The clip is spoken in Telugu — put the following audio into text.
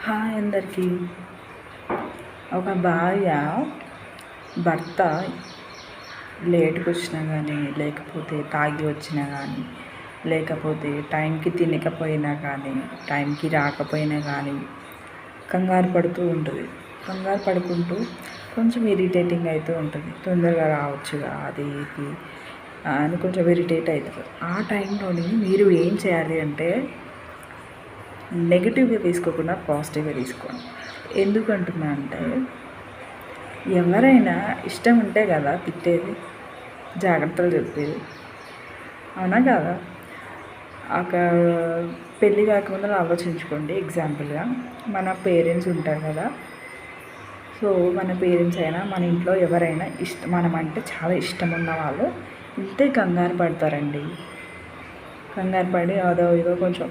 హాయ్ అందరికీ. ఒక భార్య భర్త లేట్గా వచ్చినా కానీ, లేకపోతే తాగి వచ్చినా కానీ, లేకపోతే టైంకి తినకపోయినా కానీ, టైంకి రాకపోయినా కానీ కంగారు పడుతూ ఉంటుంది. కంగారు పడుకుంటూ కొంచెం ఇరిటేటింగ్ అవుతూ ఉంటుంది. తొందరగా రావచ్చుగా అది ఇది అని కొంచెం ఇరిటేట్ అవుతుంది. ఆ టైంలోని మీరు ఏం చేయాలి అంటే నెగిటివ్గా తీసుకోకుండా పాజిటివ్గా తీసుకోండి. ఎందుకంటున్నా అంటే ఎవరైనా ఇష్టం ఉంటే కదా తిట్టేది, జాగ్రత్తలు చెప్పేది, అవునా కదా? అక్కడ పెళ్ళి కాకముందు ఆలోచించుకోండి. ఎగ్జాంపుల్గా మన పేరెంట్స్ ఉంటారు కదా. సో మన పేరెంట్స్ అయినా మన ఇంట్లో ఎవరైనా మనం అంటే చాలా ఇష్టం ఉన్న వాళ్ళు ఇంతే కంగారు పడతారండి. కంగారు పడి అదో ఇదో కొంచెం